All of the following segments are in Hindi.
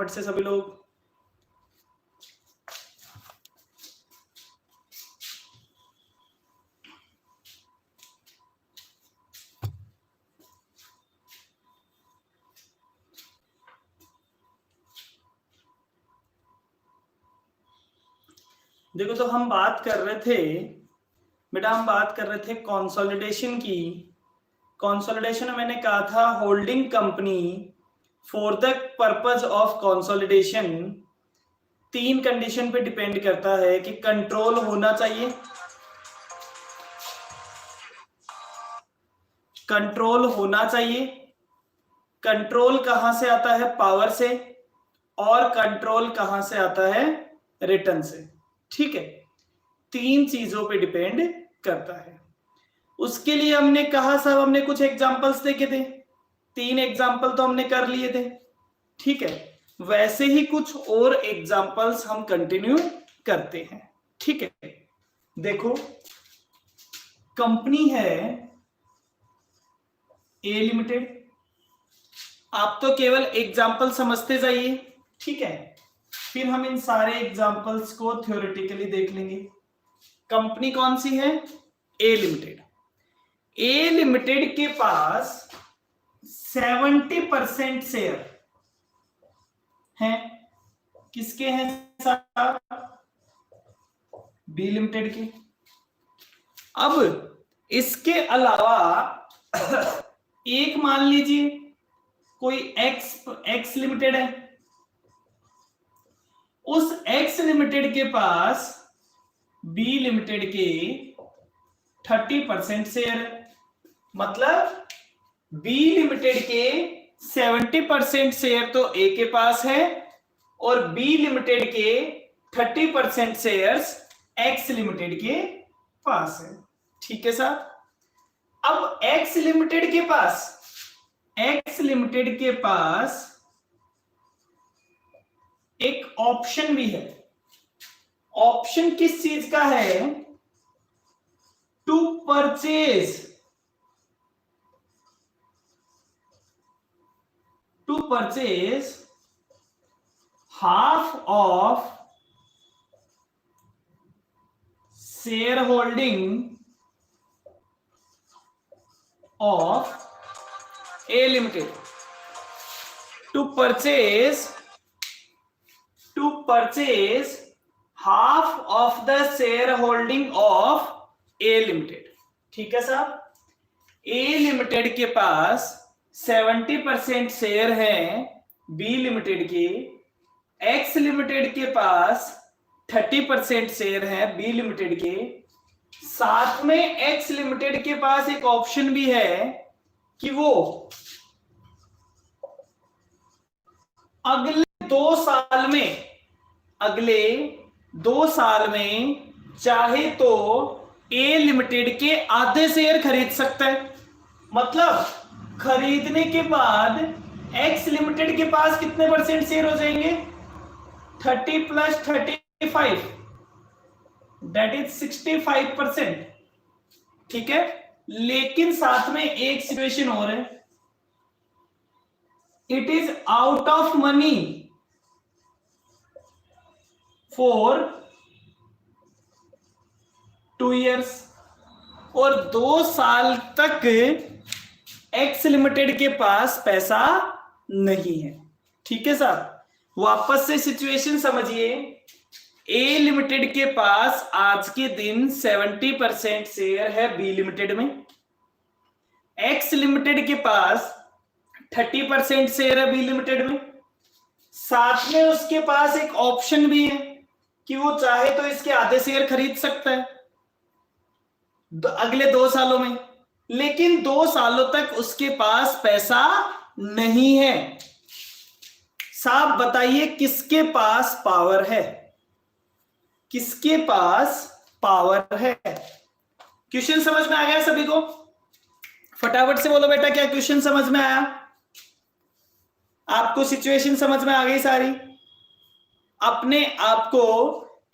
फटाफट से सभी लोग। देखो तो हम बात कर रहे थे बेटा, हम बात कर रहे थे कंसोलिडेशन की। कंसोलिडेशन में मैंने कहा था holding company for the purpose of consolidation 3 condition पे डिपेंड करता है कि कंट्रोल होना चाहिए, कंट्रोल होना चाहिए। कंट्रोल कहां से आता है? पावर से। और कंट्रोल कहां से आता है? रिटर्न से। ठीक है, 3 चीजों पे डिपेंड करता है। उसके लिए हमने कहा साहब, हमने कुछ एग्जांपल्स देखे थे, 3 एग्जांपल तो हमने कर लिए थे। ठीक है, वैसे ही कुछ और एग्जांपल्स हम कंटिन्यू करते हैं। ठीक है, देखो कंपनी है ए लिमिटेड, आप तो केवल एग्जाम्पल समझते जाइए। ठीक है, फिर हम इन सारे एग्जाम्पल्स को थ्योरेटिकली देख लेंगे। कंपनी कौन सी है? ए लिमिटेड। ए लिमिटेड के पास 70% शेयर हैं। किसके हैं साहब? बी लिमिटेड के। अब इसके अलावा एक मान लीजिए कोई एक्स लिमिटेड है, उस एक्स लिमिटेड के पास बी लिमिटेड के 30% शेयर है। मतलब बी लिमिटेड के 70% शेयर तो ए के पास है और बी लिमिटेड के 30% शेयर्स एक्स लिमिटेड के पास है। ठीक है साहब, अब एक्स लिमिटेड के पास एक ऑप्शन भी है। ऑप्शन किस चीज का है? To purchase half of share holding of A limited. To purchase half of the share holding of A limited. ठीक है साहब, ए लिमिटेड के पास 70% शेयर हैं बी लिमिटेड के, एक्स लिमिटेड के पास 30% शेयर हैं बी लिमिटेड के। साथ में एक्स लिमिटेड के पास एक ऑप्शन भी है कि वो अगले 2 साल में चाहे तो ए लिमिटेड के आधे शेयर खरीद सकता है। मतलब खरीदने के बाद एक्स लिमिटेड के पास कितने परसेंट शेयर हो जाएंगे? 30 + 35 दैट इज 65%। ठीक है, लेकिन साथ में एक सिचुएशन और है, it is out of money for 2 years, और 2 साल तक एक्स लिमिटेड के पास पैसा नहीं है। ठीक है साहब, वापस से सिचुएशन समझिए। ए लिमिटेड के पास आज के दिन 70% शेयर है बी लिमिटेड में, एक्स लिमिटेड के पास 30% शेयर है बी लिमिटेड में। साथ में उसके पास एक ऑप्शन भी है कि वो चाहे तो इसके आधे शेयर खरीद सकता है अगले 2 सालों में, लेकिन 2 सालों तक उसके पास पैसा नहीं है। साहब बताइए किसके पास पावर है? किसके पास पावर है? क्वेश्चन समझ में आ गया सभी को? फटाफट से बोलो बेटा, क्या क्वेश्चन समझ में आया? आपको सिचुएशन समझ में आ गई सारी? अपने आप को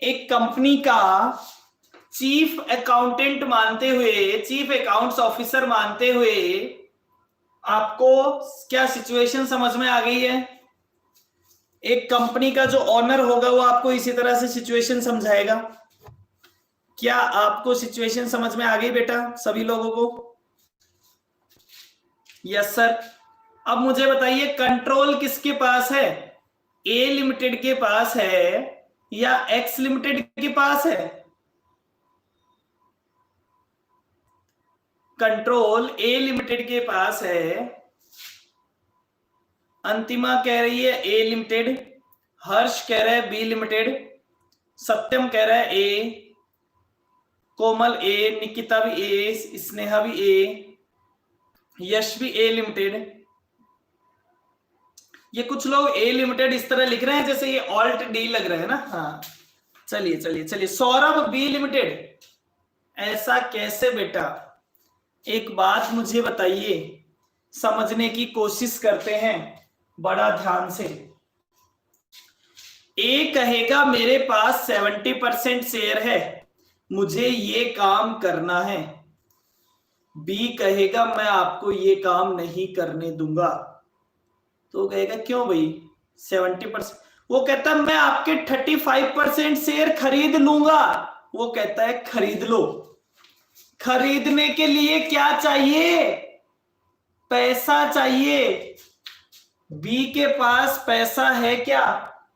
एक कंपनी का चीफ अकाउंटेंट मानते हुए, चीफ अकाउंट्स ऑफिसर मानते हुए आपको क्या सिचुएशन समझ में आ गई है? एक कंपनी का जो ओनर होगा वो आपको इसी तरह से सिचुएशन समझाएगा। क्या आपको सिचुएशन समझ में आ गई बेटा सभी लोगों को? Yes sir. अब मुझे बताइए कंट्रोल किसके पास है? ए लिमिटेड के पास है या एक्स लिमिटेड के पास है? कंट्रोल ए लिमिटेड के पास है। अंतिमा कह रही है ए लिमिटेड, हर्ष कह रहा है बी लिमिटेड, सत्यम कह रहा है ए, कोमल ए, निकिता भी ए, स्नेहा भी ए, यश भी ए लिमिटेड। ये कुछ लोग ए लिमिटेड इस तरह लिख रहे हैं जैसे ये ऑल्ट डी लग रहा है ना। हाँ चलिए चलिए चलिए। सौरभ बी लिमिटेड, ऐसा कैसे बेटा? एक बात मुझे बताइए, समझने की कोशिश करते हैं बड़ा ध्यान से। ए कहेगा मेरे पास 70% शेयर है, मुझे ये काम करना है। बी कहेगा मैं आपको ये काम नहीं करने दूंगा। तो कहेगा क्यों भाई 70%? वो कहता है मैं आपके 35% शेयर खरीद लूंगा। वो कहता है खरीद लो। खरीदने के लिए क्या चाहिए? पैसा चाहिए। बी के पास पैसा है क्या?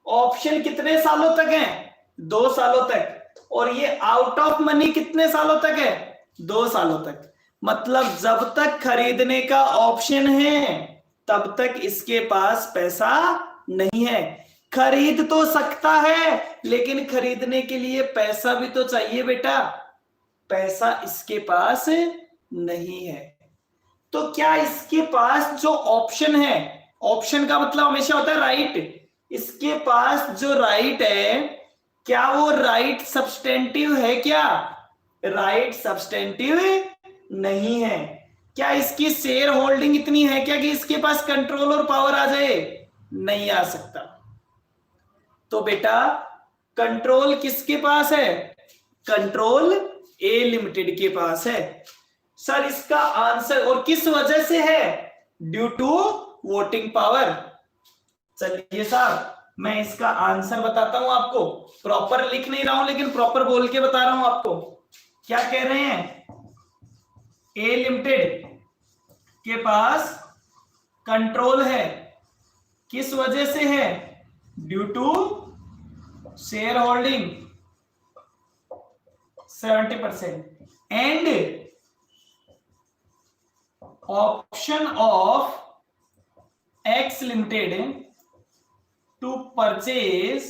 ऑप्शन कितने सालों तक है? 2 सालों तक। और ये आउट ऑफ मनी कितने सालों तक है? 2 सालों तक। मतलब जब तक खरीदने का ऑप्शन है तब तक इसके पास पैसा नहीं है। खरीद तो सकता है लेकिन खरीदने के लिए पैसा भी तो चाहिए बेटा। पैसा इसके पास नहीं है। तो क्या इसके पास जो ऑप्शन है, ऑप्शन का मतलब हमेशा होता है राइट, इसके पास जो राइट है क्या वो राइट सब्सटेंटिव है? क्या राइट सब्सटेंटिव नहीं है। क्या इसकी शेयर होल्डिंग इतनी है क्या कि इसके पास कंट्रोल और पावर आ जाए? नहीं आ सकता। तो बेटा कंट्रोल किसके पास है? कंट्रोल ए लिमिटेड के पास है। सर इसका आंसर और किस वजह से है? Due to voting power. चलिए साहब मैं इसका आंसर बताता हूं आपको। प्रॉपर लिख नहीं रहा हूं लेकिन प्रॉपर बोल के बता रहा हूं आपको। क्या कह रहे हैं? ए लिमिटेड के पास कंट्रोल है, किस वजह से है? Due to share holding 70% and option of X limited to purchase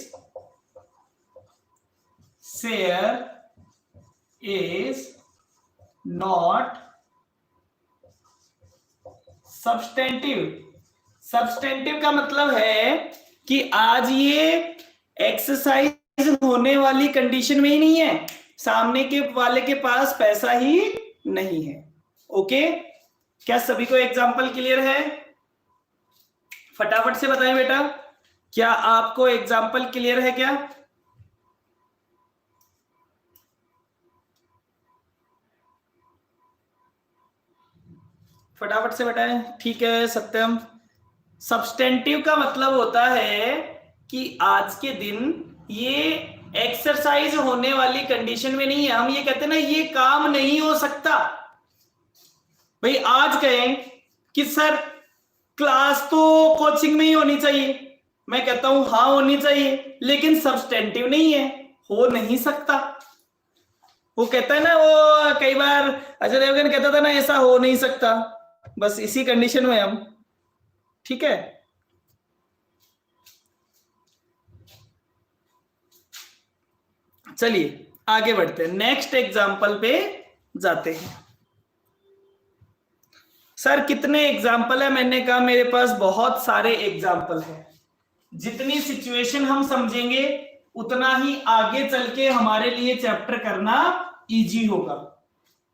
share is not substantive. Substantive का मतलब है कि आज ये एक्सरसाइज होने वाली कंडीशन में ही नहीं है, सामने के वाले के पास पैसा ही नहीं है। ओके, क्या सभी को एग्जांपल क्लियर है? फटाफट से बताएं बेटा, क्या आपको एग्जांपल क्लियर है क्या? फटाफट से बताएं। ठीक है सत्यम। सब्सटेंटिव का मतलब होता है कि आज के दिन ये एक्सरसाइज होने वाली कंडीशन में नहीं है। हम ये कहते हैं ना ये काम नहीं हो सकता। भाई आज कहें कि सर क्लास तो कोचिंग में ही होनी चाहिए, मैं कहता हूं हाँ होनी चाहिए, लेकिन सब्सटेंटिव नहीं है, हो नहीं सकता। वो कहता है ना, वो कई बार अजय देवगन कहता था ना ऐसा हो नहीं सकता, बस इसी कंडीशन में हम। ठीक है, चलिए आगे बढ़ते हैं, नेक्स्ट एग्जांपल पे जाते हैं। सर कितने एग्जाम्पल है? मैंने कहा मेरे पास बहुत सारे एग्जाम्पल हैं। जितनी सिचुएशन हम समझेंगे उतना ही आगे चल के हमारे लिए चैप्टर करना इजी होगा,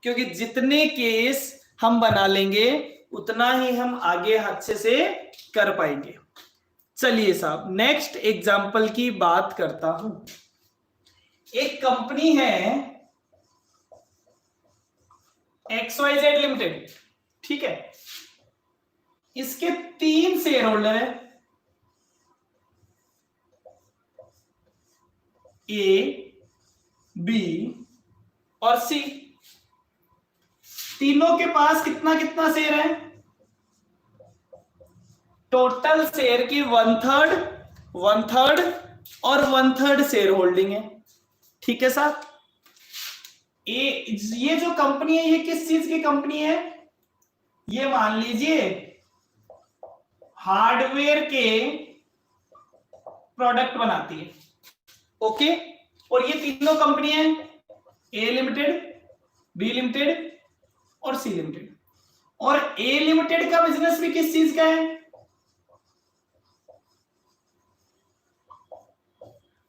क्योंकि जितने केस हम बना लेंगे उतना ही हम आगे अच्छे से कर पाएंगे। चलिए साहब नेक्स्ट एग्जाम्पल की बात करता हूं। एक कंपनी है XYZ लिमिटेड, ठीक है, इसके 3 शेयर होल्डर है। ए, बी और सी, तीनों के पास कितना कितना शेयर है? टोटल शेयर की 1/3 1/3 और 1/3 शेयर होल्डिंग है। ठीक है साहब, ये जो कंपनी है ये किस चीज की कंपनी है? ये मान लीजिए हार्डवेयर के प्रोडक्ट बनाती है। ओके, और ये तीनों कंपनियां हैं, ए लिमिटेड, बी लिमिटेड और सी लिमिटेड। और ए लिमिटेड का बिजनेस भी किस चीज का है?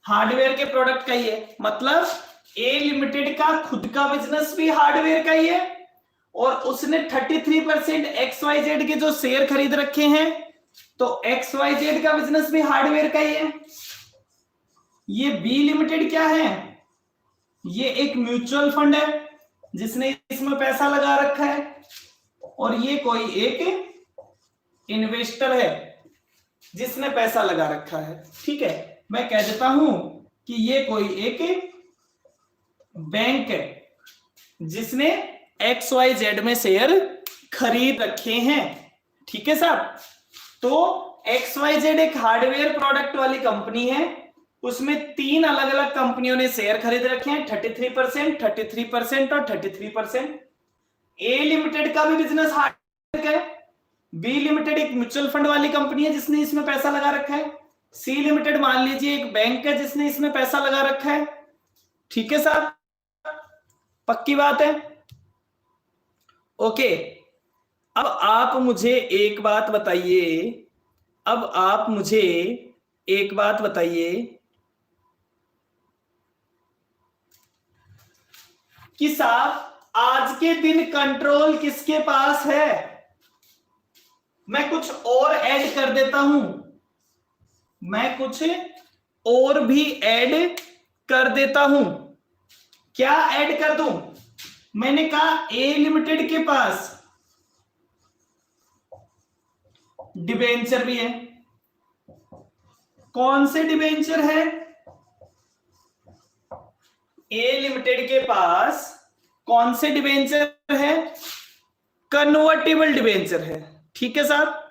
हार्डवेयर के प्रोडक्ट का ही है। मतलब ए लिमिटेड का खुद का बिजनेस भी हार्डवेयर का ही है, और उसने 33% XYZ के जो शेयर खरीद रखे हैं, तो XYZ का बिजनेस भी हार्डवेयर का ही है। ये बी लिमिटेड क्या है? ये एक म्यूचुअल फंड है जिसने इसमें पैसा लगा रखा है, और ये कोई एक इन्वेस्टर है जिसने पैसा लगा रखा है। ठीक है, मैं कह देता हूं कि ये कोई एक बैंक है जिसने XYZ में शेयर खरीद रखे हैं। ठीक है साहब, तो XYZ एक हार्डवेयर प्रोडक्ट वाली कंपनी है, उसमें 3 अलग अलग कंपनियों ने शेयर खरीद रखे हैं, 33%, 33% और 33%। ए लिमिटेड का भी बिजनेस हार्डवेयर का है, बी लिमिटेड एक म्यूचुअल फंड वाली कंपनी है जिसने इसमें पैसा लगा रखा है, सी लिमिटेड मान लीजिए एक बैंक है जिसने इसमें पैसा लगा रखा है। ठीक है साहब, पक्की बात है? ओके, अब आप मुझे एक बात बताइए, अब आप मुझे एक बात बताइए कि साहब आज के दिन कंट्रोल किसके पास है? मैं कुछ और ऐड कर देता हूं, मैं कुछ और भी ऐड कर देता हूं। क्या ऐड कर दूं? मैंने कहा ए लिमिटेड के पास डिबेंचर भी है। कौन से डिबेंचर है? ए लिमिटेड के पास कौन से डिबेंचर है? कन्वर्टेबल डिबेंचर है। ठीक है साहब,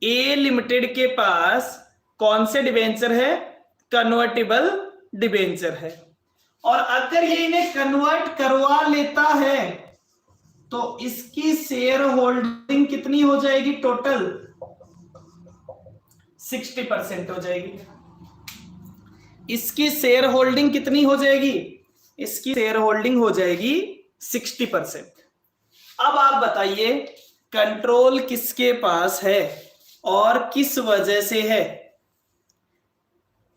ए लिमिटेड के पास कौन से डिबेंचर है? कन्वर्टेबल डिबेंचर है। और अगर ये इन्हें कन्वर्ट करवा लेता है तो इसकी शेयर होल्डिंग कितनी हो जाएगी? टोटल 60% हो जाएगी। इसकी शेयर होल्डिंग कितनी हो जाएगी? इसकी शेयर होल्डिंग हो जाएगी 60%। अब आप बताइए कंट्रोल किसके पास है और किस वजह से है?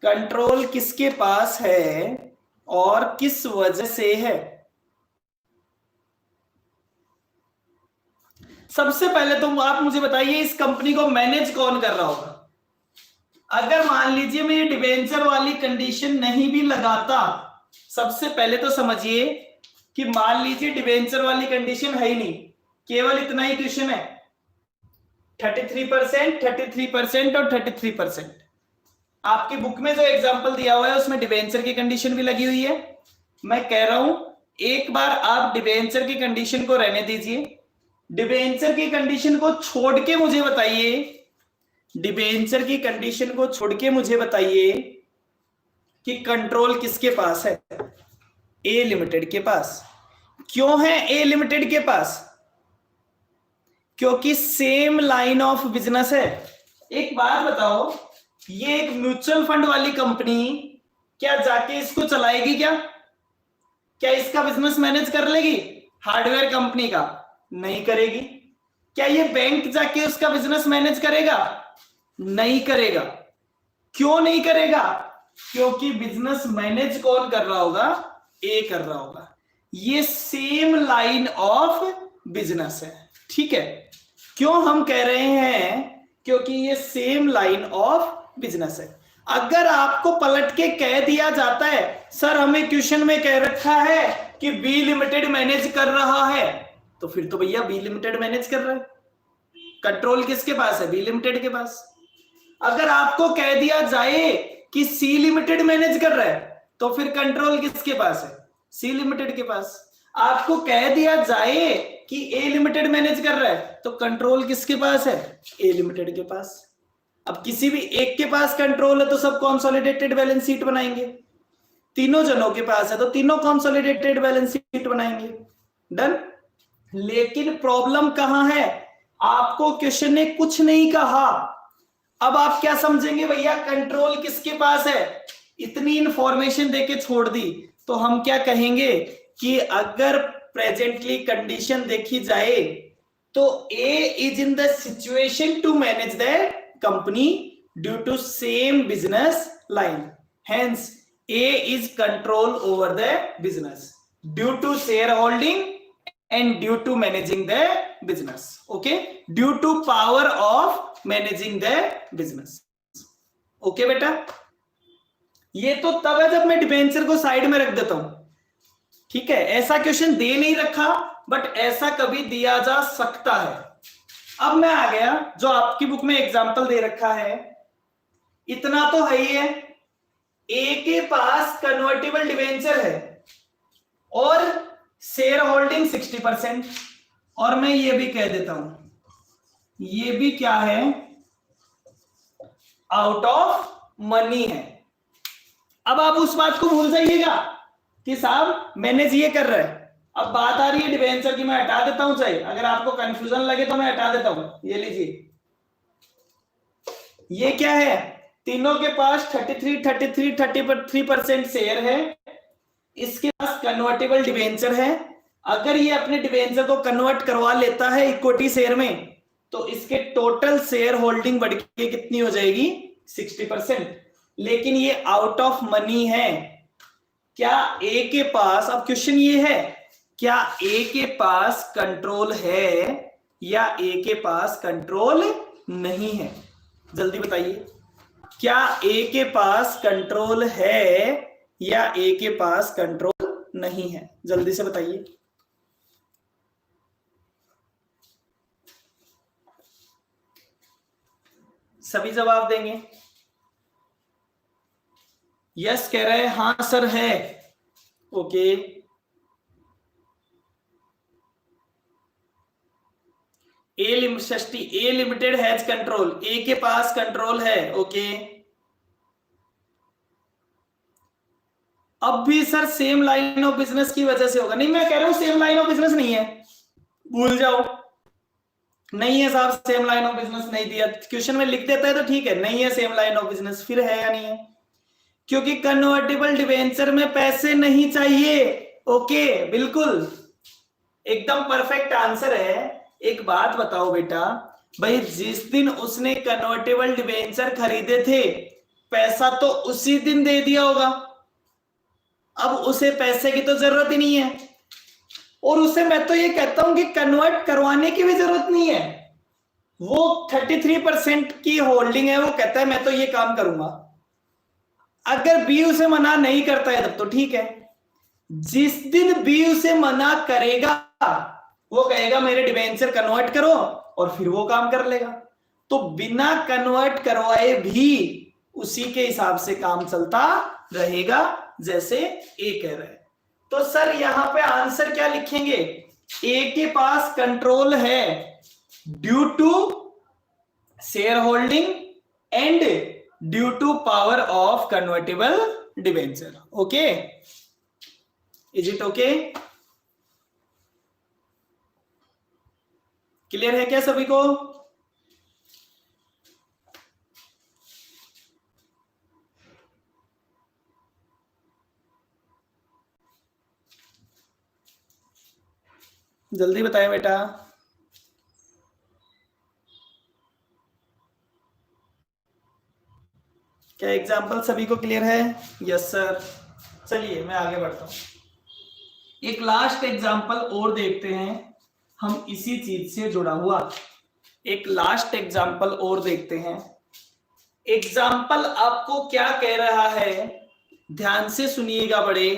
कंट्रोल किसके पास है और किस वजह से है? सबसे पहले तो आप मुझे बताइए इस कंपनी को मैनेज कौन कर रहा होगा? अगर मान लीजिए मैं ये डिबेंचर वाली कंडीशन नहीं भी लगाता, सबसे पहले तो समझिए कि मान लीजिए डिबेंचर वाली कंडीशन है ही नहीं, केवल इतना ही क्वेश्चन है, 33%, 33% और 33%। आपकी बुक में जो एग्जांपल दिया हुआ है उसमें डिबेंचर की कंडीशन भी लगी हुई है। मैं कह रहा हूं एक बार आप डिबेंचर की कंडीशन को रहने दीजिए, डिबेंचर की कंडीशन को छोड़ के मुझे बताइए, डिबेंचर की कंडीशन को छोड़ के मुझे बताइए कि कंट्रोल किसके पास है? ए लिमिटेड के पास। क्यों है ए लिमिटेड के पास? क्योंकि सेम लाइन ऑफ बिजनेस है। एक बात बताओ, ये एक म्यूचुअल फंड वाली कंपनी क्या जाके इसको चलाएगी? क्या इसका बिजनेस मैनेज कर लेगी? हार्डवेयर कंपनी का नहीं करेगी। क्या ये बैंक जाके उसका बिजनेस मैनेज करेगा? नहीं करेगा। क्यों नहीं करेगा? क्योंकि बिजनेस मैनेज कौन कर रहा होगा? ए कर रहा होगा। ये सेम लाइन ऑफ बिजनेस है। ठीक है, क्यों हम कह रहे हैं? क्योंकि ये सेम लाइन ऑफ बिजनेस है। अगर आपको पलट के कह दिया जाता है सर हमें क्वेश्चन में कह रखा है कि बी लिमिटेड मैनेज कर रहा है, तो फिर तो भैया बी लिमिटेड मैनेज कर रहा है। कंट्रोल किसके पास है? बी लिमिटेड के पास। अगर आपको कह दिया जाए कि सी लिमिटेड मैनेज कर रहा है, तो फिर कंट्रोल किसके पास है? सी लिमिटेड के पास। आपको कह दिया जाए कि ए लिमिटेड मैनेज कर रहा है, तो कंट्रोल किसके पास है? ए लिमिटेड के पास। अब किसी भी एक के पास कंट्रोल है तो सब कंसोलिडेटेड बैलेंस शीट बनाएंगे, तीनों जनों के पास है तो तीनों कंसोलिडेटेड बैलेंस शीट बनाएंगे। डन। लेकिन प्रॉब्लम कहां है? आपको क्वेश्चन ने कुछ नहीं कहा। अब आप क्या समझेंगे भैया, कंट्रोल किसके पास है? इतनी इंफॉर्मेशन देके छोड़ दी, तो हम क्या कहेंगे कि अगर प्रेजेंटली कंडीशन देखी जाए तो A is in the situation to manage the company due to same business line, hence A is control over the business due to shareholding and due to managing the business. Okay, due to power of managing the business. Okay बेटा, ये तो तब है जब मैं डिबेंचर को साइड में रख देता हूं, ठीक है। ऐसा क्वेश्चन दे नहीं रखा, बट ऐसा कभी दिया जा सकता है। अब मैं आ गया जो आपकी बुक में एग्जाम्पल दे रखा है, इतना तो है ही है। ए के पास कन्वर्टेबल डिवेंचर है और शेयर होल्डिंग 60%, और मैं ये भी कह देता हूं ये भी क्या है, आउट ऑफ मनी है। अब आप उस बात को भूल जाइएगा कि साहब मैनेज ये कर रहा है। अब बात आ रही है डिवेंचर की, मैं हटा देता हूं, चाहे अगर आपको कंफ्यूजन लगे तो मैं हटा देता हूं। ये लीजिए, ये क्या है, तीनों के पास 33% शेयर है, इसके पास कन्वर्टेबल डिवेंचर है। अगर ये अपने डिवेंचर को कन्वर्ट करवा लेता है इक्विटी शेयर में, तो इसके टोटल शेयर होल्डिंग बढ़ के कितनी हो जाएगी? 60%। लेकिन ये आउट ऑफ मनी है। क्या ए के पास, अब क्वेश्चन ये है, क्या ए के पास कंट्रोल है या ए के पास कंट्रोल नहीं है? जल्दी बताइए, क्या ए के पास कंट्रोल है या ए के पास कंट्रोल नहीं है? जल्दी से बताइए। सभी जवाब देंगे? यस कह रहे हैं, हां सर है। Okay, A limited has control, A के पास कंट्रोल है। ओके, अब भी sir same line of business की वजह से होगा। नहीं, मैं कह रहा हूं सेम लाइन ऑफ बिजनेस नहीं है, भूल जाओ। नहीं है साहब, सेम लाइन ऑफ बिजनेस नहीं दिया, क्वेश्चन में लिख देता है तो ठीक है, नहीं है सेम लाइन ऑफ बिजनेस, फिर है या नहीं है? क्योंकि कन्वर्टेबल डिवेंचर में पैसे नहीं चाहिए। ओके, बिल्कुल एकदम परफेक्ट आंसर है। एक बात बताओ बेटा, भाई जिस दिन उसने कन्वर्टेबल डिवेंचर खरीदे थे, पैसा तो उसी दिन दे दिया होगा। अब उसे पैसे की तो जरूरत ही नहीं है, और उसे मैं तो ये कहता हूं कि कन्वर्ट करवाने की भी जरूरत नहीं है। वो 33% की होल्डिंग है, वो कहता है मैं तो ये काम करूंगा। अगर बी उसे मना नहीं करता है तब तो ठीक है। जिस दिन बी उसे मना करेगा, वो कहेगा मेरे डिवेंचर कन्वर्ट करो, और फिर वो काम कर लेगा। तो बिना कन्वर्ट करवाए भी उसी के हिसाब से काम चलता रहेगा, जैसे ए कह रहा है। तो सर यहां पे आंसर क्या लिखेंगे? ए के पास कंट्रोल है due to share holding and due to power of convertible debenture. Okay, is it okay? Clear है क्या सभी को? जल्दी बताएं बेटा। क्या एग्जाम्पल सभी को क्लियर है? Yes sir. चलिए मैं आगे बढ़ता हूं, एक लास्ट एग्जाम्पल और देखते हैं हम इसी चीज से जुड़ा हुआ। एक लास्ट एग्जाम्पल और देखते हैं। एग्जाम्पल आपको क्या कह रहा है, ध्यान से सुनिएगा बड़े,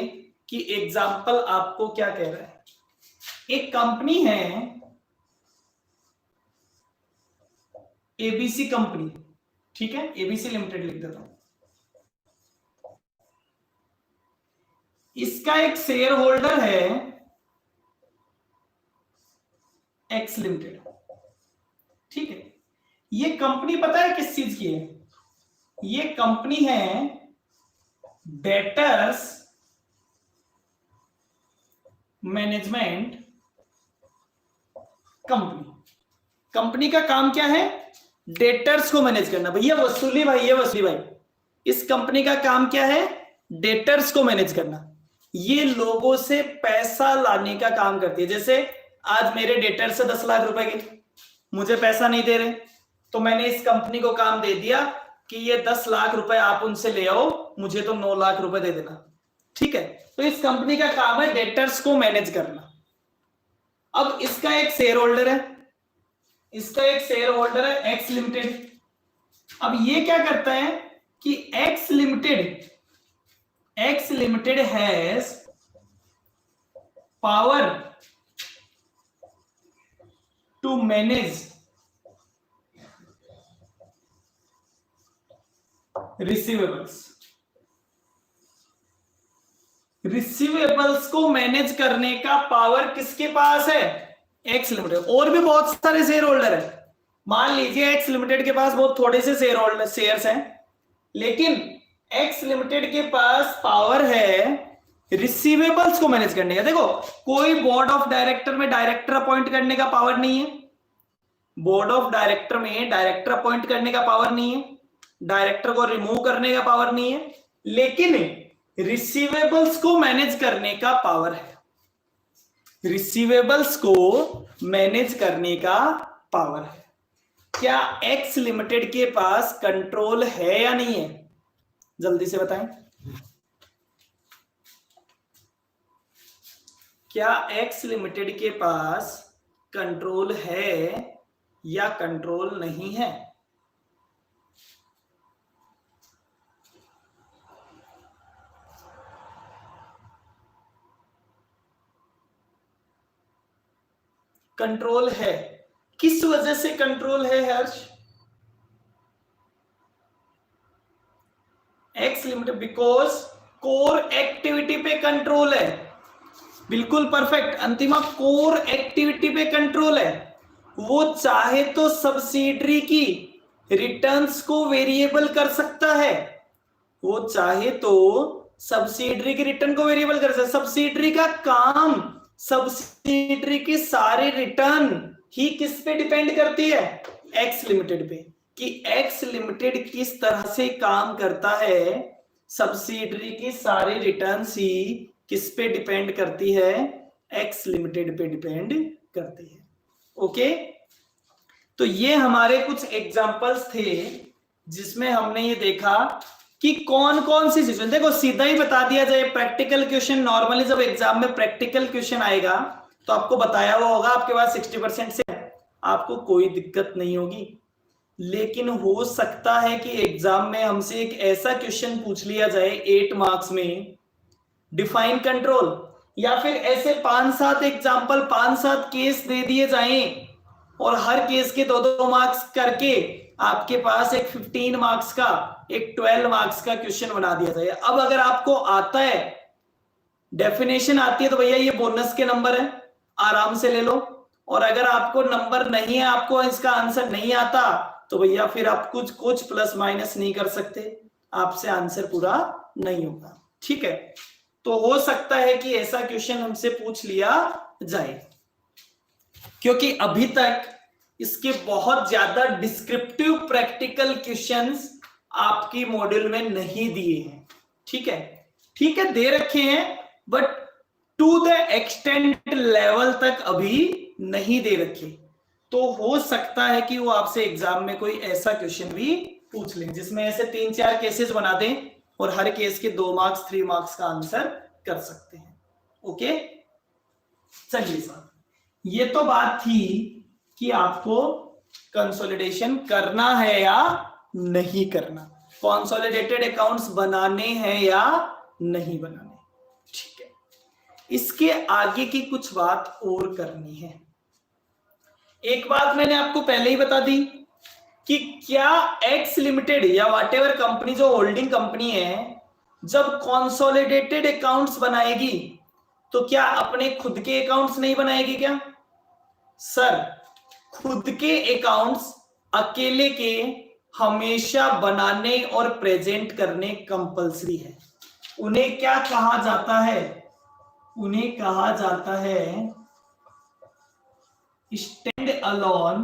कि एग्जाम्पल आपको क्या कह रहा है। एक कंपनी है एबीसी कंपनी, ठीक है, एबीसी लिमिटेड लिख देता हूं। इसका एक शेयर होल्डर है एक्स लिमिटेड, ठीक है। ये कंपनी पता है किस चीज की है? ये कंपनी है डेटर्स मैनेजमेंट कंपनी। कंपनी का काम क्या है? डेटर्स को मैनेज करना। भैया वसूली भाई, ये वसूली भाई, इस कंपनी का काम क्या है? डेटर्स को मैनेज करना। ये लोगों से पैसा लाने का काम करती है। जैसे आज मेरे डेटर से 10 लाख रुपए के, मुझे पैसा नहीं दे रहे, तो मैंने इस कंपनी को काम दे दिया कि ये 10 लाख रुपए आप उनसे ले आओ, मुझे तो 9 लाख रुपए दे देना, ठीक है। तो इस कंपनी का काम है डेटर्स को मैनेज करना। अब इसका एक शेयर होल्डर है, इसका एक शेयर होल्डर है एक्स लिमिटेड। अब ये क्या करता है कि X limited has power to manage receivables को मैनेज करने का पावर किसके पास है? X limited. और भी बहुत सारे शेयर होल्डर है। मान लीजिए एक्स लिमिटेड के पास बहुत थोड़े से शेयर्स हैं, लेकिन एक्स लिमिटेड के पास पावर है रिसीवेबल्स को मैनेज करने का। देखो, कोई बोर्ड ऑफ डायरेक्टर में डायरेक्टर अपॉइंट करने का पावर नहीं है, बोर्ड ऑफ डायरेक्टर में डायरेक्टर अपॉइंट करने का पावर नहीं है, डायरेक्टर को रिमूव करने का पावर नहीं है, लेकिन रिसीवेबल्स को मैनेज करने का पावर है। रिसीवेबल्स को मैनेज करने का पावर है। क्या एक्स लिमिटेड के पास कंट्रोल है या नहीं है? जल्दी से बताएं, क्या एक्स लिमिटेड के पास कंट्रोल है या कंट्रोल नहीं है? कंट्रोल है। किस वजह से कंट्रोल है Harsh? X limited because core activity पे कंट्रोल है। बिल्कुल परफेक्ट अंतिमा, कोर एक्टिविटी पे कंट्रोल है। वो चाहे तो सब्सिडरी की रिटर्न्स को वेरिएबल कर सकता है, वो चाहे तो सब्सिडरी की रिटर्न को वेरिएबल कर सकता है। सब्सिडरी का काम, सब्सिडरी की सारी रिटर्न ही किस पे डिपेंड करती है? एक्स लिमिटेड पे, कि एक्स लिमिटेड किस तरह से काम करता है। सब्सिडरी की सारी रिटर्न्स ही किस पे डिपेंड करती है? एक्स लिमिटेड पे डिपेंड करती है। ओके, तो ये हमारे कुछ एग्जांपल्स थे जिसमें हमने ये देखा कि कौन कौन सी सिचुएशन। देखो, सीधा ही बता दिया जाए, प्रैक्टिकल क्वेश्चन नॉर्मली जब एग्जाम में प्रैक्टिकल क्वेश्चन आएगा तो आपको बताया हुआ होगा, आपके पास 60% से आपको कोई दिक्कत नहीं होगी। लेकिन हो सकता है कि एग्जाम में हमसे एक ऐसा क्वेश्चन पूछ लिया जाए 8 मार्क्स में, डिफाइन कंट्रोल, या फिर ऐसे 5-7 एग्जाम्पल, 5-7 केस दे दिए जाएं और हर केस के 2-2 मार्क्स करके आपके पास एक 15 मार्क्स का, एक 12 मार्क्स का क्वेश्चन बना दिया जाए। अब अगर आपको आता है, डेफिनेशन आती है, तो भैया ये बोनस के नंबर है, आराम से ले लो। और अगर आपको नंबर नहीं है, आपको इसका आंसर नहीं आता, तो भैया फिर आप कुछ प्लस माइनस नहीं कर सकते, आपसे आंसर पूरा नहीं होगा। ठीक है, तो हो सकता है कि ऐसा क्वेश्चन हमसे पूछ लिया जाए, क्योंकि अभी तक इसके बहुत ज्यादा डिस्क्रिप्टिव प्रैक्टिकल क्वेश्चंस आपकी मॉड्यूल में नहीं दिए हैं। ठीक है, ठीक है, दे रखे हैं, but to the extent level तक अभी नहीं दे रखे। तो हो सकता है कि वो आपसे एग्जाम में कोई ऐसा क्वेश्चन भी पूछ लें जिसमें ऐसे 3-4 केसेस बना दें और हर केस के 2 मार्क्स 3 मार्क्स का आंसर कर सकते हैं। ओके, चलिए साहब, ये तो बात थी कि आपको कंसोलिडेशन करना है या नहीं करना, कंसोलिडेटेड अकाउंट्स बनाने हैं या नहीं बनाने। ठीक है, इसके आगे की कुछ बात और करनी है। एक बात मैंने आपको पहले ही बता दी कि क्या एक्स लिमिटेड या व्हाटएवर कंपनी जो होल्डिंग कंपनी है, जब कॉन्सोलिडेटेड अकाउंट्स बनाएगी तो क्या अपने खुद के अकाउंट्स नहीं बनाएगी क्या? सर, खुद के अकाउंट्स अकेले के हमेशा बनाने और प्रेजेंट करने कंपलसरी है। उन्हें क्या कहा जाता है? उन्हें कहा जाता है स्टैंड अलोन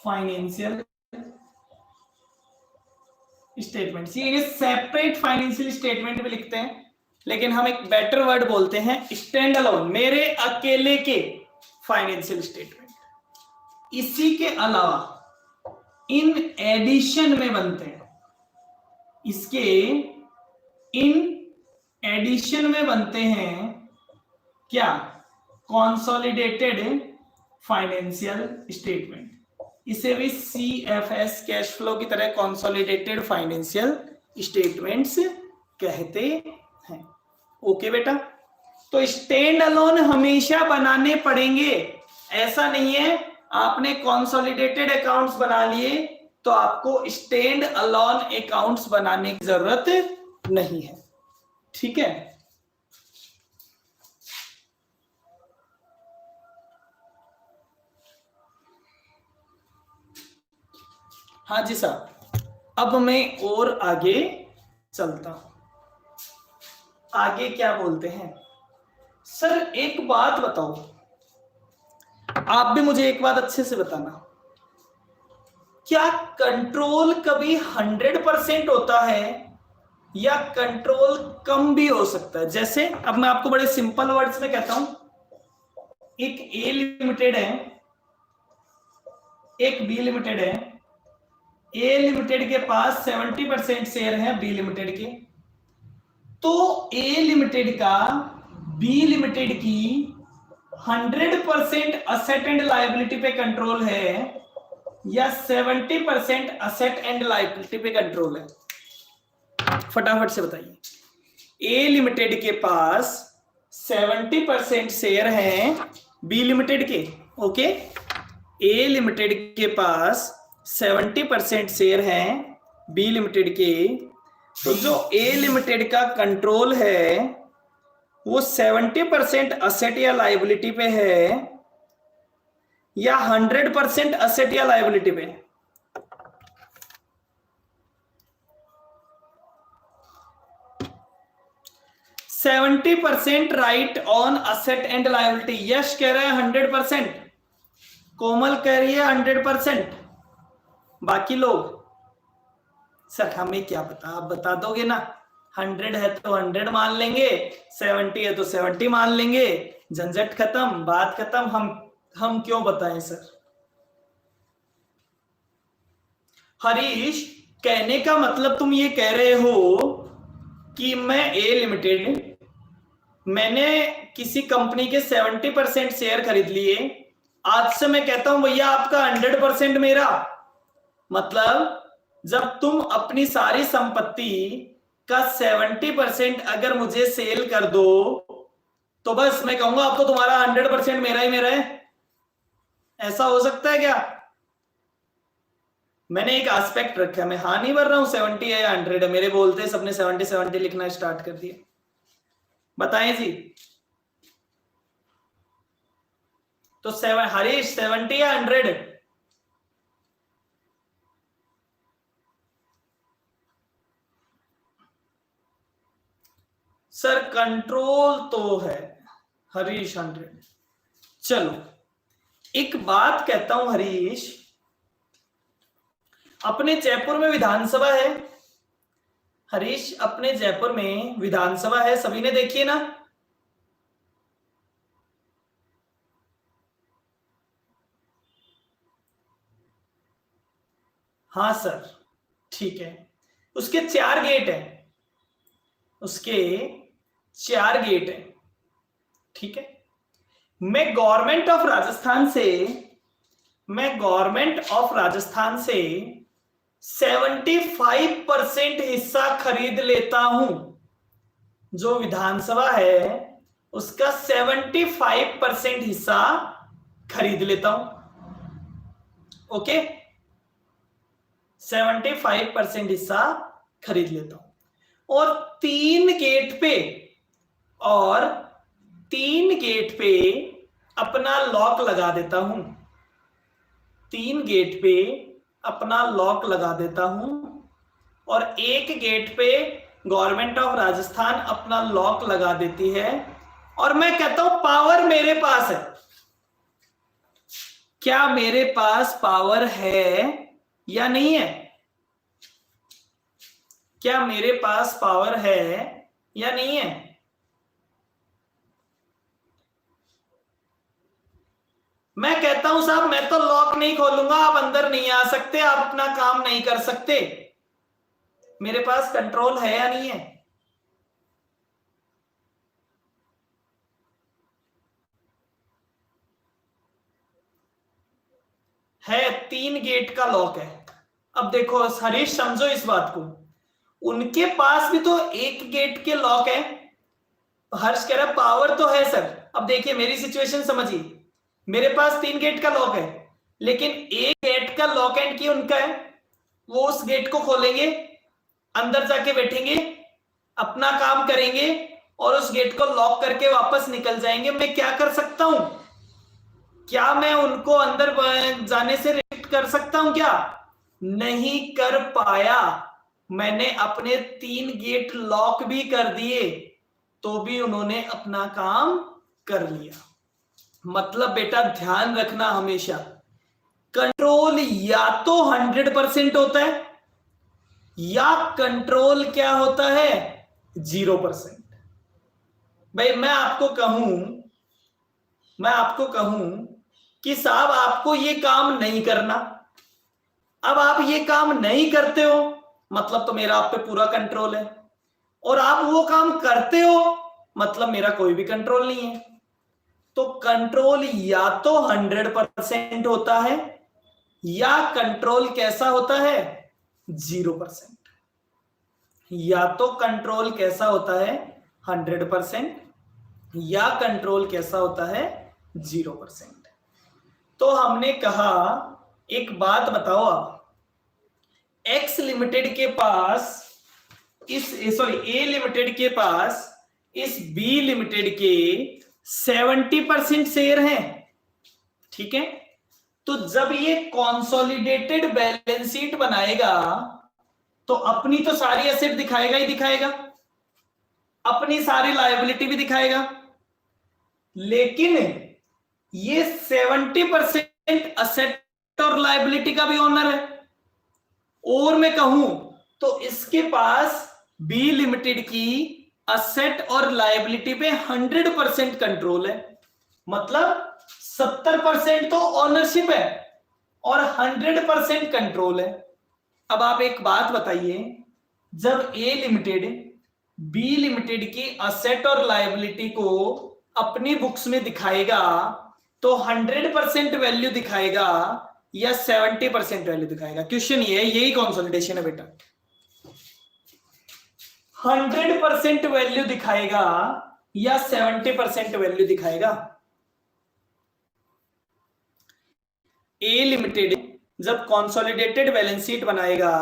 फाइनेंशियल स्टेटमेंट। इन्हें सेपरेट फाइनेंशियल स्टेटमेंट भी लिखते हैं, लेकिन हम एक बेटर वर्ड बोलते हैं स्टैंड अलोन, मेरे अकेले के फाइनेंशियल स्टेटमेंट। इसी के अलावा इन एडिशन में बनते हैं, इसके इन एडिशन में बनते हैं क्या? Consolidated financial statement. इसे भी CFS कैश फ्लो की तरह कॉन्सोलिडेटेड फाइनेंशियल स्टेटमेंट्स कहते हैं। ओके बेटा, तो स्टैंड अलोन हमेशा बनाने पड़ेंगे। ऐसा नहीं है आपने कॉन्सोलिडेटेड अकाउंट्स बना लिए तो आपको स्टैंड अलोन अकाउंट्स बनाने की जरूरत नहीं है। ठीक है, हाँ जी साहब। अब मैं और आगे चलता हूं। आगे क्या बोलते हैं? सर एक बात बताओ, आप भी मुझे एक बात अच्छे से बताना, क्या कंट्रोल कभी 100% होता है या कंट्रोल कम भी हो सकता है? जैसे अब मैं आपको बड़े सिंपल वर्ड्स में कहता हूं, एक ए लिमिटेड है, एक बी लिमिटेड है। ए लिमिटेड के पास 70% शेयर है बी लिमिटेड के, तो ए लिमिटेड का बी लिमिटेड की 100% असेट एंड लायबिलिटी पे कंट्रोल है या 70% असेट एंड लायबिलिटी पे कंट्रोल है? फटाफट से बताइए। ए लिमिटेड के पास 70% शेयर हैं बी लिमिटेड के। ओके, ए लिमिटेड के पास 70% शेयर हैं बी लिमिटेड के, तो जो ए लिमिटेड का कंट्रोल है वो 70% असेट या लायबिलिटी पे है या 100% असेट या लायबिलिटी पे? Seventy percent right on asset and liability. Yash कह रहा है 100%, कोमल कह रही है 100%, बाकी लोग? सर हमें क्या पता, आप बता दोगे ना। 100 है तो 100 मान लेंगे, 70 है तो 70 मान लेंगे, झंझट खत्म, बात खत्म। हम क्यों बताएं सर? हरीश, कहने का मतलब तुम ये कह रहे हो कि मैं ए लिमिटेड, मैंने किसी कंपनी के 70% शेयर खरीद लिए, आज से मैं कहता हूं भैया आपका 100% मेरा। मतलब जब तुम अपनी सारी संपत्ति का 70% अगर मुझे सेल कर दो तो बस मैं कहूंगा अब तो तुम्हारा 100% मेरा ही मेरा है। ऐसा हो सकता है क्या? मैंने एक एस्पेक्ट रखा है, मैं हाँ नहीं भर रहा हूं 70 है या 100 है। मेरे बोलते सबने 70 लिखना स्टार्ट कर दिया। बताएं जी, तो हरीश 70 या 100? सर कंट्रोल तो है हरीश 100। चलो एक बात कहता हूं हरीश, अपने जयपुर में विधानसभा है। हरीश अपने जयपुर में विधानसभा है, सभी ने देखी है ना? हाँ सर, ठीक है। उसके 4 गेट है, उसके 4 गेट है, ठीक है। मैं गवर्नमेंट ऑफ राजस्थान से 75% हिस्सा खरीद लेता हूं। जो विधानसभा है उसका 75% हिस्सा खरीद लेता हूं। ओके, 75% हिस्सा खरीद लेता हूं और 3 गेट पे अपना लॉक लगा देता हूं। 3 गेट पे अपना लॉक लगा देता हूं और 1 गेट पे गवर्नमेंट ऑफ राजस्थान अपना लॉक लगा देती है और मैं कहता हूं पावर मेरे पास है। क्या मेरे पास पावर है या नहीं है? क्या मेरे पास पावर है या नहीं है? मैं कहता हूं साहब मैं तो लॉक नहीं खोलूंगा, आप अंदर नहीं आ सकते, आप अपना काम नहीं कर सकते। मेरे पास कंट्रोल है या नहीं है? है, 3 गेट का लॉक है। अब देखो हरीश, समझो इस बात को, उनके पास भी तो 1 गेट के लॉक है। हर्ष कह रहा है पावर तो है सर। अब देखिए मेरी सिचुएशन समझिए, मेरे पास 3 गेट का लॉक है लेकिन 1 गेट का लॉक एंड की उनका है। वो उस गेट को खोलेंगे, अंदर जाके बैठेंगे, अपना काम करेंगे और उस गेट को लॉक करके वापस निकल जाएंगे। मैं क्या कर सकता हूं? क्या मैं उनको अंदर जाने से रिस्ट्रिक्ट कर सकता हूं? क्या नहीं कर पाया। मैंने अपने 3 गेट लॉक भी कर दिए तो भी उन्होंने अपना काम कर लिया। मतलब बेटा ध्यान रखना हमेशा, कंट्रोल या तो 100% होता है या कंट्रोल क्या होता है 0%। भाई मैं आपको कहूं कि साहब आपको ये काम नहीं करना, अब आप ये काम नहीं करते हो मतलब तो मेरा आप पे पूरा कंट्रोल है, और आप वो काम करते हो मतलब मेरा कोई भी कंट्रोल नहीं है। तो कंट्रोल या तो 100% होता है या कंट्रोल कैसा होता है 0%। या तो कंट्रोल कैसा होता है 100% या कंट्रोल कैसा होता है 0%। तो हमने कहा एक बात बताओ, आप एक्स लिमिटेड के पास ए लिमिटेड के पास इस बी लिमिटेड के 70% शेयर हैं, ठीक है। तो जब ये कॉन्सोलिडेटेड बैलेंस शीट बनाएगा तो अपनी तो सारी एसेट दिखाएगा ही दिखाएगा, अपनी सारी लायबिलिटी भी दिखाएगा, लेकिन ये 70% असेट और लायबिलिटी का भी ओनर है। और मैं कहूं तो इसके पास बी लिमिटेड की असेट और लायबिलिटी पे 100% कंट्रोल है। मतलब 70% तो ओनरशिप है और 100% कंट्रोल है। अब आप एक बात बताइए, जब ए लिमिटेड बी लिमिटेड की असेट और लायबिलिटी को अपनी बुक्स में दिखाएगा तो 100% वैल्यू दिखाएगा या 70% वैल्यू दिखाएगा? क्वेश्चन ये है, यही कंसोलिडेशन है बेटा। 100% वैल्यू दिखाएगा या 70% वैल्यू दिखाएगा? ए लिमिटेड जब कंसोलिडेटेड बैलेंस शीट बनाएगा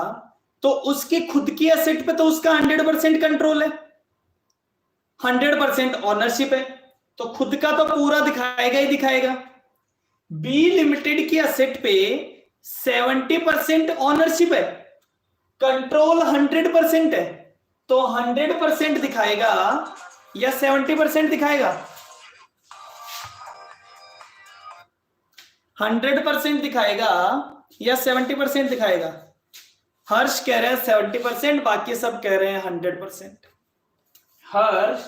तो उसकी खुद की एसेट पे तो उसका 100% कंट्रोल है, 100% ओनरशिप है, तो खुद का तो पूरा दिखाएगा ही दिखाएगा। बी लिमिटेड की एसेट पे 70% ओनरशिप है, कंट्रोल 100% है, तो 100% दिखाएगा या 70% दिखाएगा? 100% दिखाएगा या 70% दिखाएगा? हर्ष कह रहे हैं 70%, बाकी सब कह रहे हैं 100%। हर्ष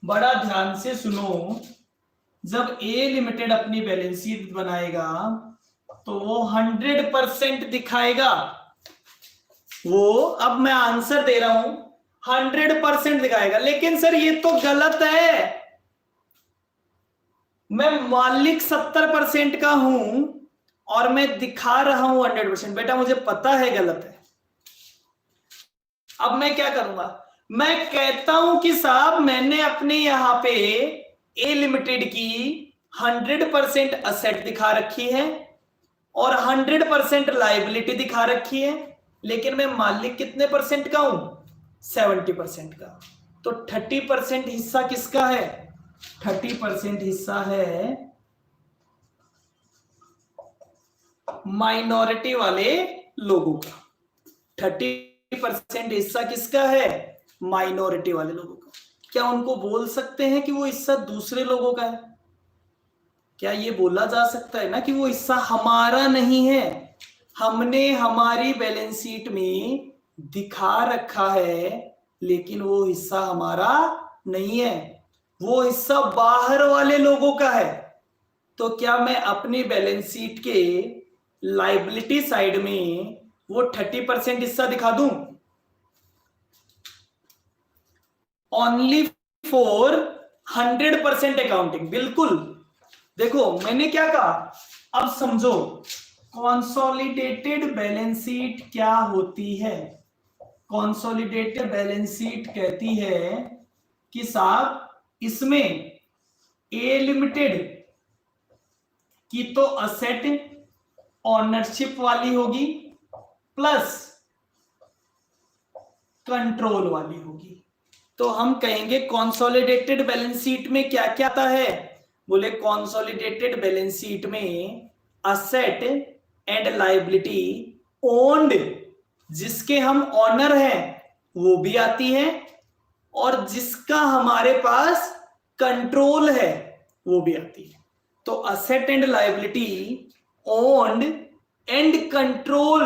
बड़ा ध्यान से सुनो, जब ए लिमिटेड अपनी बैलेंस शीट बनाएगा तो वो 100% दिखाएगा। वो, अब मैं आंसर दे रहा हूं, 100% दिखाएगा। लेकिन सर ये तो गलत है, मैं मालिक 70% का हूं और मैं दिखा रहा हूं 100%। बेटा मुझे पता है गलत है, अब मैं क्या करूंगा? मैं कहता हूं कि साहब मैंने अपने यहां पे ए लिमिटेड की 100% असेट दिखा रखी है और 100% लायबिलिटी दिखा रखी है, लेकिन मैं मालिक कितने परसेंट का हूं? 70% का। तो 30% हिस्सा किसका है? 30% हिस्सा है माइनॉरिटी वाले लोगों का। 30% हिस्सा किसका है? माइनॉरिटी वाले लोगों का। क्या उनको बोल सकते हैं कि वो हिस्सा दूसरे लोगों का है? क्या ये बोला जा सकता है ना कि वो हिस्सा हमारा नहीं है? हमने हमारी बैलेंस शीट में दिखा रखा है, लेकिन वो हिस्सा हमारा नहीं है, वो हिस्सा बाहर वाले लोगों का है। तो क्या मैं अपनी बैलेंस शीट के लायबिलिटी साइड में वो 30% हिस्सा दिखा दूं? Only for 100% accounting. बिल्कुल। देखो मैंने क्या कहा, अब समझो कॉन्सोलिडेटेड बैलेंस शीट क्या होती है। कॉन्सोलिडेटेड बैलेंस शीट कहती है कि साहब इसमें ए लिमिटेड की तो असेट ऑनरशिप वाली होगी प्लस कंट्रोल वाली होगी। तो हम कहेंगे कॉन्सोलिडेटेड बैलेंस शीट में क्या क्या आता है? बोले कॉन्सोलिडेटेड बैलेंस शीट में असेट एंड लायबिलिटी ओन्ड, जिसके हम ऑनर हैं वो भी आती है, और जिसका हमारे पास कंट्रोल है वो भी आती है। तो asset and liability owned and control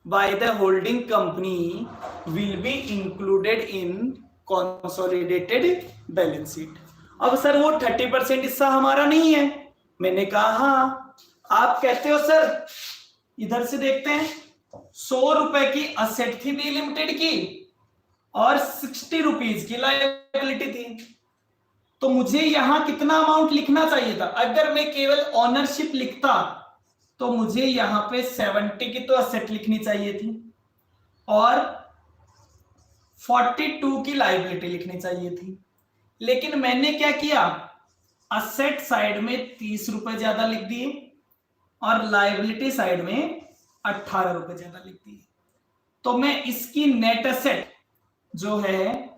by the holding company will be included in consolidated balance sheet. अब सर वो 30% हिस्सा हमारा नहीं है। मैंने कहा हाँ। आप कहते हो सर इधर से देखते हैं, 100 रुपए की असेट थी बी लिमिटेड की और 60 रुपीज की लायबिलिटी थी। तो मुझे यहां कितना अमाउंट लिखना चाहिए था? अगर मैं केवल ऑनरशिप लिखता तो मुझे यहां पे 70 की तो असेट लिखनी चाहिए थी और 42 की लायबिलिटी लिखनी चाहिए थी। लेकिन मैंने क्या किया, असेट साइड में 30 रुपए ज्यादा लिख दिए और लायबिलिटी साइड में 18 रुपए ज्यादा लिख दिए। तो मैं इसकी नेट असेट जो है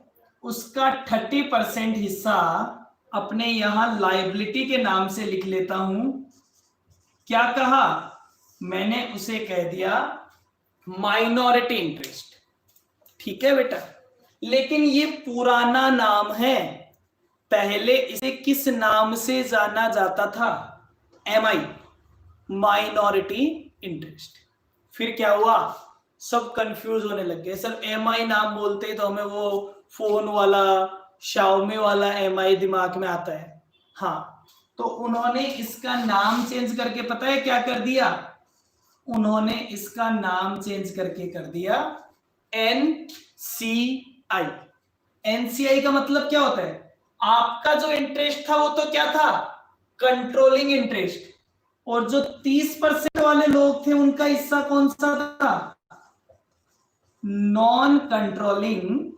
उसका 30% हिस्सा अपने यहां लायबिलिटी के नाम से लिख लेता हूं। क्या कहा मैंने? उसे कह दिया माइनॉरिटी इंटरेस्ट। ठीक है बेटा, लेकिन ये पुराना नाम है। पहले इसे किस नाम से जाना जाता था? MI, minority interest. फिर क्या हुआ, सब कंफ्यूज होने लग गए। सर एमआई नाम बोलते ही तो हमें वो फोन वाला शाओमी वाला एमआई दिमाग में आता है। हाँ, तो उन्होंने इसका नाम चेंज करके पता है क्या कर दिया? उन्होंने इसका नाम चेंज करके कर दिया एनसीआई। एनसीआई का मतलब क्या होता है? आपका जो इंटरेस्ट था वो तो क्या था? Controlling interest. और जो 30% वाले लोग थे उनका हिस्सा कौन सा था? Non controlling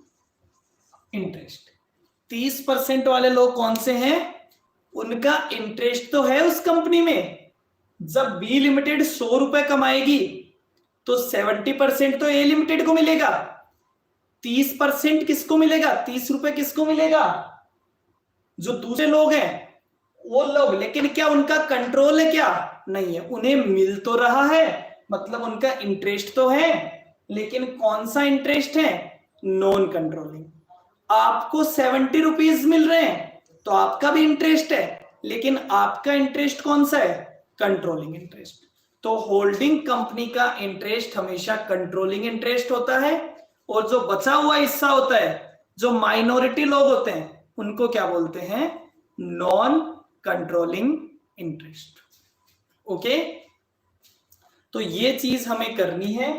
interest. 30% वाले लोग कौन से हैं? उनका इंटरेस्ट तो है उस कंपनी में। जब बी लिमिटेड 100 रुपए कमाएगी तो 70% तो ए लिमिटेड को मिलेगा, 30% किसको मिलेगा? 30 रुपए किसको मिलेगा? जो दूसरे लोग हैं वो लोग। लेकिन क्या उनका कंट्रोल है? क्या नहीं है। उन्हें मिल तो रहा है, मतलब उनका इंटरेस्ट तो है, लेकिन कौन सा इंटरेस्ट है? Non controlling. आपको 70 रुपीज मिल रहे हैं तो आपका भी इंटरेस्ट है, लेकिन आपका इंटरेस्ट कौन सा है? Controlling interest. तो होल्डिंग कंपनी का इंटरेस्ट हमेशा कंट्रोलिंग इंटरेस्ट होता है, और जो बचा हुआ हिस्सा होता है, जो माइनॉरिटी लोग होते हैं, उनको क्या बोलते हैं? Non controlling interest. ओके, तो ये चीज हमें करनी है,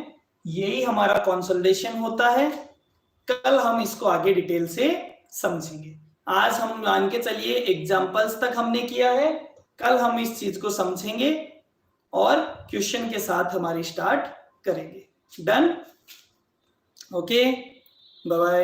यही हमारा कंसोलिडेशन होता है। कल हम इसको आगे डिटेल से समझेंगे। आज हम मान के चलिए एग्जांपल्स तक हमने किया है, कल हम इस चीज को समझेंगे और क्वेश्चन के साथ हमारी स्टार्ट करेंगे। डन? Okay, bye bye.